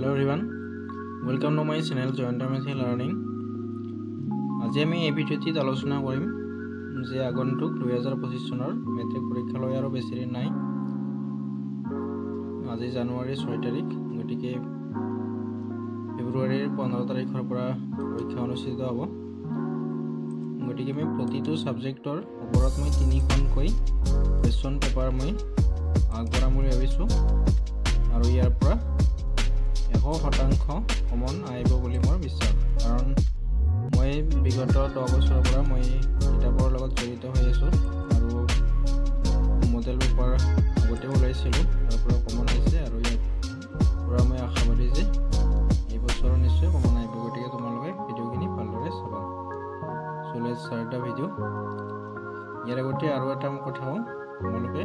Hello everyone, welcome to my channel Joint Maths Learning. আজি আমি এই ভিডিঅ'টিত আলোচনা কৰিম যে আগন্তুক 2025 চনৰ মেট্ৰিক পৰীক্ষালৈ আৰু বেছি দিন নাই। আজি জানুৱাৰী 6 তাৰিখ, গতিকে ফেব্ৰুৱাৰীৰ 15 তাৰিখৰ পৰা পৰীক্ষা অনুষ্ঠিত হ'ব। গতিকে আমি প্ৰতিটো সাবজেক্টৰ ওপৰত মই 3খনকৈ কুৱেশ্যন পেপাৰ মই আগবঢ়াম বুলি ভাবিছোঁ আৰু ইয়াৰ পৰা 100% কমন আহিব বুলি মোৰ বিশ্বাস, কাৰণ মই বিগত 10 বছৰৰ পৰা মই কিতাপৰ লগত জড়িত হৈ আছোঁ আৰু মডেল পেপাৰ আগতে ওলাইছিলোঁ, তাৰ পৰা কমন আহিছে আৰু ইয়াৰ পৰা মই আশাবাদী যে এই বছৰ নিশ্চয় কমন আহিব। গতিকে তোমালোকে ভিডিঅ'খিনি ভালদৰে চাবা। So let's start the video. ইয়াৰ আগতে আৰু এটা কথা কওঁ, তোমালোকে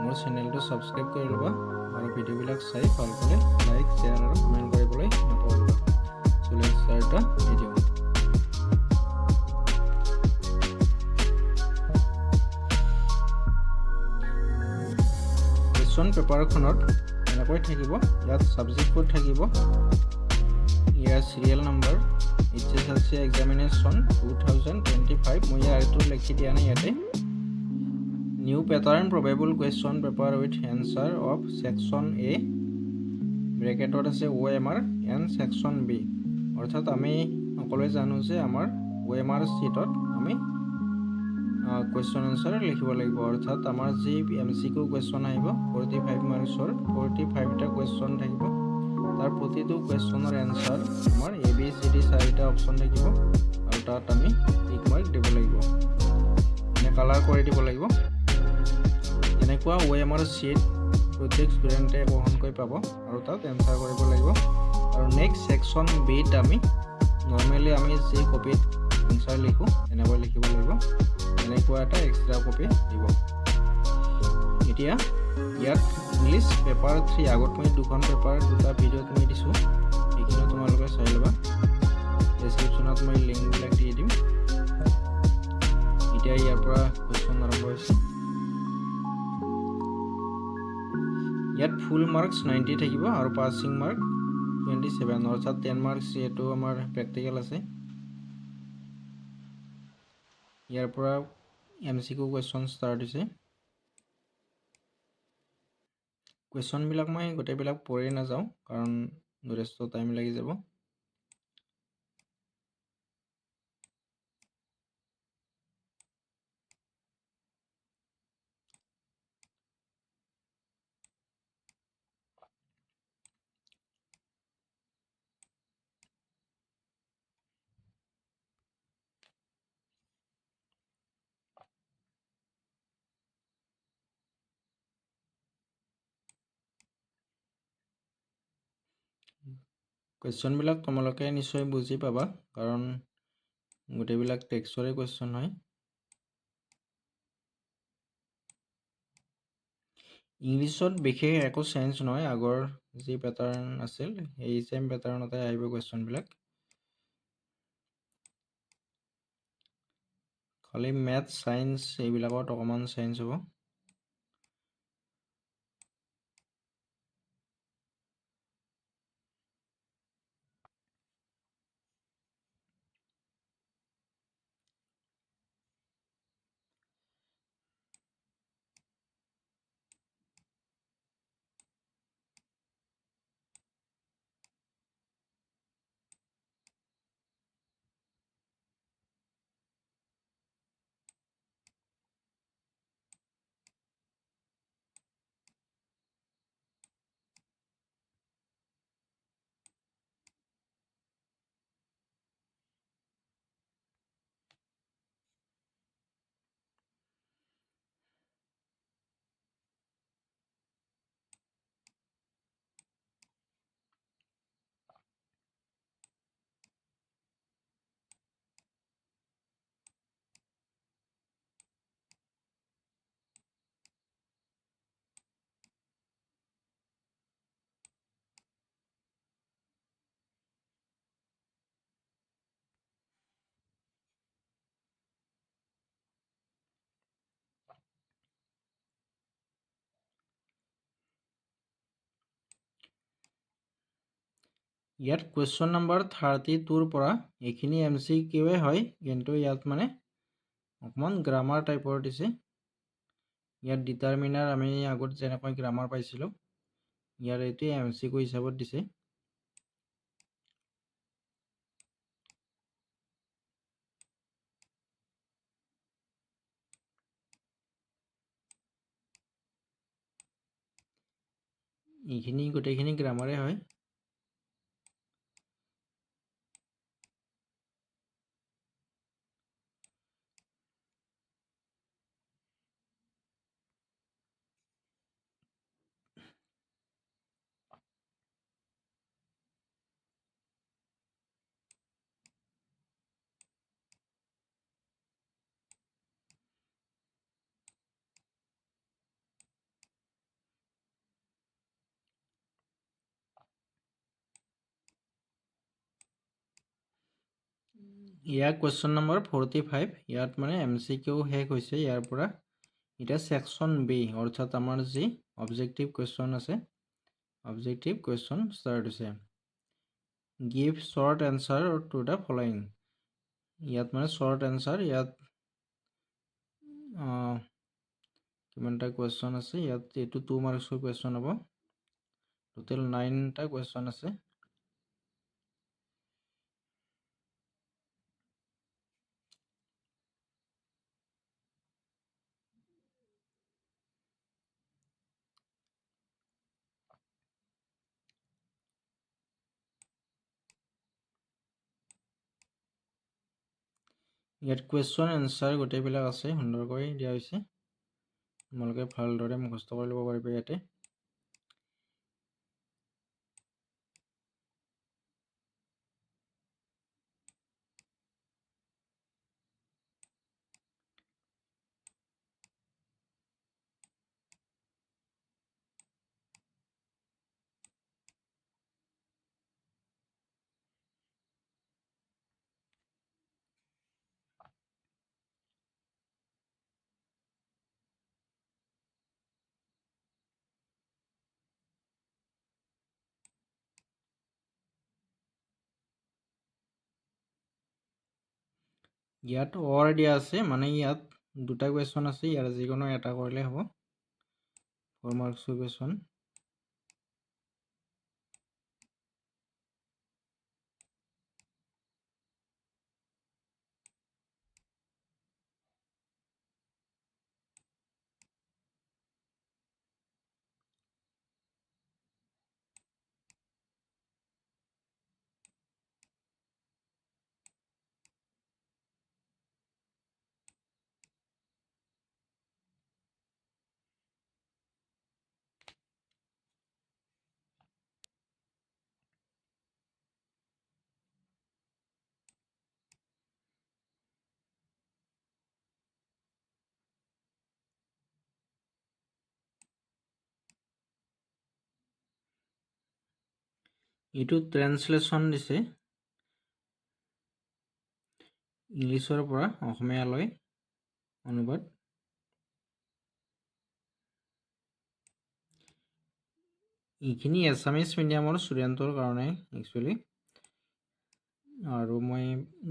মোৰ চেনেলটো ছাবস্ক্ৰাইব কৰি ল'বা আৰু ভিডিঅ'বিলাক চাই ভালকৈ লাইক, শ্বেয়াৰ আৰু কমেণ্ট কৰিবলৈ নাপাহৰিবা। So let's start the video. Question পেপাৰখনত এনেকৈ থাকিব, ইয়াত ছাবজেক্টবোৰ থাকিব, ইয়াৰ চিৰিয়েল নম্বৰ, HSLC এক্সামিনেশ্যন 2025, মই ইয়াৰটো লিখি দিয়া নাই ইয়াতে। New pattern probable question paper with answer of section A, ব্ৰেকেটত আছে OMR এণ্ড ছেকশ্যন বি। অৰ্থাৎ আমি সকলোৱে জানো যে আমাৰ OMR ছিটত আমি কুৱেশ্যন এনচাৰ লিখিব লাগিব। অৰ্থাৎ আমাৰ যি MCQ কুৱেশ্যন আহিব 45 মাৰ্কছৰ 45টা কুৱেশ্যন থাকিব, তাৰ প্ৰতিটো কুৱেশ্যনৰ এনচাৰ আমাৰ ABCD 4টা অপশ্যন থাকিব আৰু তাত আমি টিক মাৰ্ক দিব লাগিব, মানে কালাৰ কৰি দিব লাগিব। এনেকুৱা OMR ছিট প্ৰত্যেক ষ্টুডেণ্টে বহনকৈ পাব আৰু তাত এনচাৰ কৰিব লাগিব। আৰু নেক্সট ছেকশ্যন বিত আমি নৰ্মেলি আমি যি কপিত এনচাৰ লিখোঁ এনেকৈ লিখিব লাগিব, এনেকুৱা এটা এক্সট্ৰা কপি দিব। এতিয়া ইয়াত ইংলিছ পেপাৰ 3, আগত মই দুটা ভিডিঅ'ত মই দিছোঁ, সেইখিনি তোমালোকে চাই ল'বা। ডেছক্ৰিপশ্যনত মই লিংকবিলাক দি দিম। এতিয়া ইয়াৰ পৰা কুৱেশ্যন আৰম্ভ হৈছে। ইয়াত ফুল মাৰ্কছ 90 থাকিব আৰু পাছিং মাৰ্ক 27, অৰ্থাৎ 10 মাৰ্কছ যিহেতু আমাৰ প্ৰেক্টিকেল আছে। ইয়াৰ পৰা MCQ কুৱেশ্যন ষ্টাৰ্ট হৈছে। কুৱেশ্যনবিলাক মই গোটেইবিলাক পঢ়ি নাযাওঁ, কাৰণ যথেষ্ট টাইম লাগি যাব। কুৱেশ্যনবিলাক তোমালোকে নিশ্চয় বুজি পাবা, কাৰণ গোটেইবিলাক টেক্সৰে কুৱেশ্যন হয়। ইংলিছত বিশেষ একো চেঞ্জ নহয়, আগৰ যি পেটাৰ্ণ আছিল সেই চেম পেটাৰ্ণতে আহিব কুৱেশ্যনবিলাক। খালি মেথছ, ছায়েন্স এইবিলাকত অকণমান চেঞ্জ হ'ব। ইয়াত কুৱেশ্যন নম্বৰ 32ৰ পৰা এইখিনি MCQ হয়, কিন্তু ইয়াত মানে অকণমান গ্ৰামাৰ টাইপৰ দিছে। ইয়াত ডিটাৰমিনাৰ আমি আগত যেনেকৈ গ্ৰামাৰ পাইছিলোঁ, ইয়াৰ এইটোৱে MCQ হিচাপত দিছে। এইখিনি গোটেইখিনি গ্ৰামাৰে হয়। ইয়াৰ কুৱেশ্যন নম্বৰ 45, ইয়াত মানে MCQ শেষ হৈছে ইয়াৰ পৰা। এতিয়া ছেকশ্যন বি, অৰ্থাৎ আমাৰ যি অবজেক্টিভ কুৱেশ্যন আছে, অবজেক্টিভ কুৱেশ্যন ষ্টাৰ্ট হৈছে। Give short answer to the following. ইয়াত মানে শ্বৰ্ট এনচাৰ, ইয়াত কিমানটা কুৱেশ্যন আছে, ইয়াত এইটো 2 মাৰ্কছৰ কুৱেশ্যন হ'ব। টোটেল 9টা কুৱেশ্যন আছে। ইয়াত কুৱেশ্যন এনচাৰ গোটেইবিলাক আছে, সুন্দৰকৈ দিয়া হৈছে। তোমালোকে ভালদৰে মুখস্থ কৰি ল'ব পাৰিবা ইয়াতে। ইয়াত অৰ দিয়া আছে, মানে ইয়াত 2টা কুৱেশ্যন আছে, ইয়াৰ যিকোনো এটা কৰিলে হ'ব। 4 মাৰ্কছৰ কুৱেশ্যন। এইটো ট্ৰেন্সলেশ্যন দিছে, ইংলিছৰ পৰা অসমীয়ালৈ অনুবাদ। এইখিনি এছামিছ মিডিয়ামৰ ষ্টুডেণ্টৰ কাৰণে একচুৱেলি, আৰু মই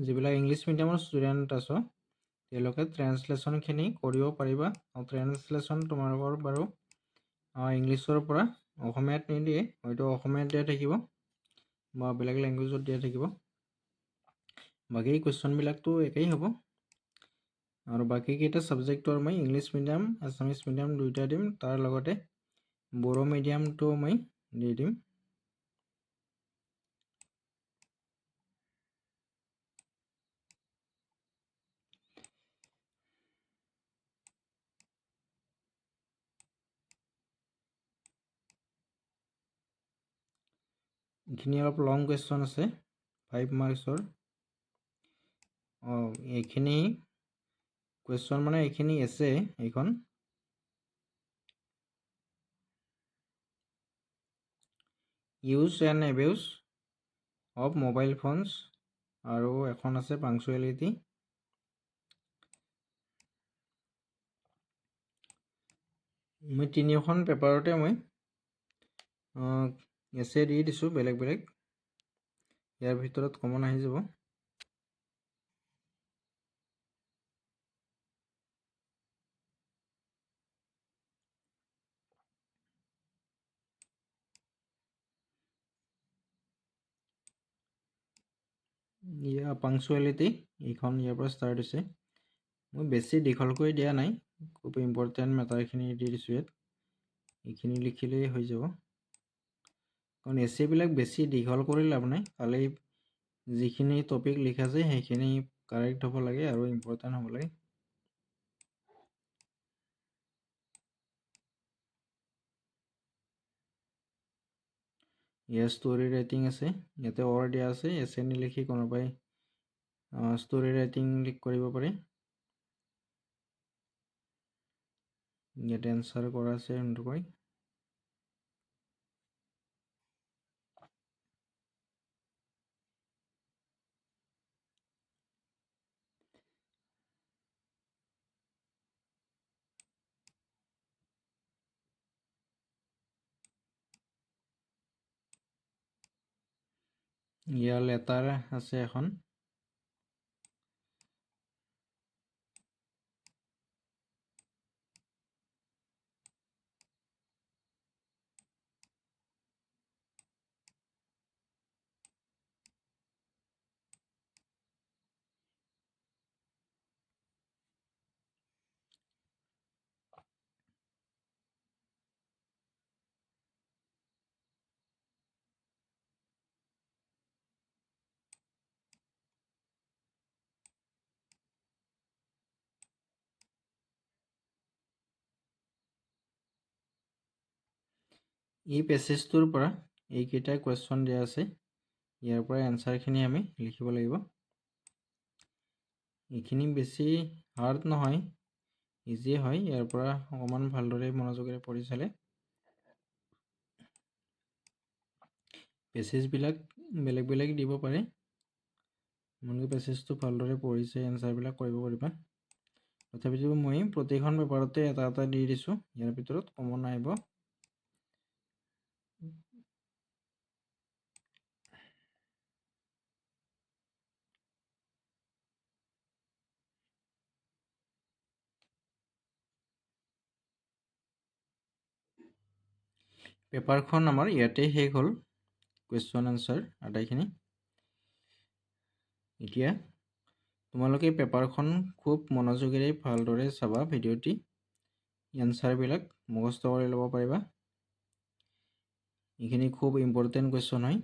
যিবিলাক ইংলিছ মিডিয়ামৰ ষ্টুডেণ্ট আছো, তেওঁলোকে ট্ৰেন্সলেশ্যনখিনি কৰিব পাৰিবা। ট্ৰেন্সলেশ্যন তোমালোকৰ বাৰু ইংলিছৰ পৰা অসমীয়াত নিদিয়ে, হয়তো অসমীয়াত দিয়া থাকিব বা বেলেগ লেংগুৱেজত দিয়া থাকিব। বাকী কুৱেশ্যনবিলাকতো একেই হ'ব। আৰু বাকীকেইটা ছাবজেক্টৰ মই ইংলিছ মিডিয়াম, আছামিছ মিডিয়াম দুয়োটা দিম, তাৰ লগতে বড়ো মিডিয়ামটো মই দি দিম। এইখিনি অলপ লং কুৱেশ্যন আছে, 5 মাৰ্কছৰ। এইখিনি কুৱেশ্যন মানে এইখিনি এছে, এইখন use and abuse of mobile phones, আৰু এখন আছে পাংচুৱেলিটি। মই 3খন পেপাৰতে মই এছে দি দিছোঁ বেলেগ বেলেগ। ইয়াৰ ভিতৰত কমন আহি যাব। ইয়াৰ পাংচুৱেলিটি এইখন ইয়াৰ পৰা ষ্টাৰ্ট হৈছে। মই বেছি দীঘলকৈ দিয়া নাই, খুব ইম্পৰ্টেণ্ট মেটাৰখিনি দি দিছোঁ ইয়াত। এইখিনি লিখিলেই হৈ যাব, কাৰণ এছেবিলাক বেছি দীঘল কৰি লাভ নাই, খালি যিখিনি টপিক লিখা যায় সেইখিনি কাৰেক্ট হ'ব লাগে আৰু ইম্পৰ্টেণ্ট হ'ব লাগে। ইয়াৰ ষ্টৰি ৰাইটিং আছে, ইয়াতে অৰ দিয়া আছে, এছে নিলিখি কোনোবাই ষ্টৰি ৰাইটিং কৰিব পাৰে। ইয়াতে এনচাৰ কৰা আছে এনেকৈ। ইয়াৰ লেটাৰ আছে এখন। এই পেছেজটোৰ পৰা এইকেইটা কুৱেশ্যন দিয়া আছে, ইয়াৰ পৰা এনচাৰখিনি আমি লিখিব লাগিব। এইখিনি বেছি হাৰ্ড নহয়, ইজি হয়। ইয়াৰ পৰা অকণমান ভালদৰে মনোযোগেৰে পঢ়ি চালে পেছেজবিলাক বেলেগ বেলেগ দিব পাৰে। আপোনালোকে পেছেজটো ভালদৰে পঢ়ি চাই এনচাৰবিলাক কৰিব পাৰিবা। তথাপিতো মই প্ৰতিখন পেপাৰতে এটা এটা দি দিছোঁ, ইয়াৰ ভিতৰত কমন আহিব। পেপাৰখন আমাৰ ইয়াতে শেষ হ'ল, কুৱেশ্যন আনচাৰ আটাইখিনি। এতিয়া তোমালোকে পেপাৰখন খুব মনোযোগেৰে ভালদৰে চাবা ভিডিঅ'টি, এনচাৰবিলাক মুখস্থ কৰি ল'ব পাৰিবা। এইখিনি খুব ইম্পৰ্টেণ্ট কুৱেশ্যন হয়।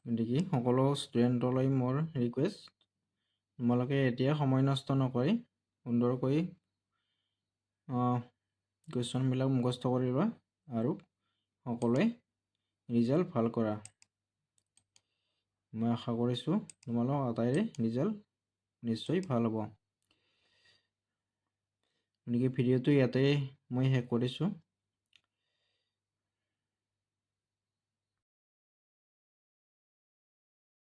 গতিকে সকলো ষ্টুডেণ্টলৈ মোৰ ৰিকুৱেষ্ট, তোমালোকে এতিয়া সময় নষ্ট নকৰি সুন্দৰকৈ কুৱেশ্যনবিলাক মুখস্থ কৰি লোৱা আৰু সকলোৱে ৰিজাল্ট ভাল কৰা। মই আশা কৰিছোঁ তোমালোক আটাইৰে ৰিজাল্ট নিশ্চয় ভাল হ'ব। গতিকে ভিডিঅ'টো ইয়াতে মই শেষ কৰিছোঁ।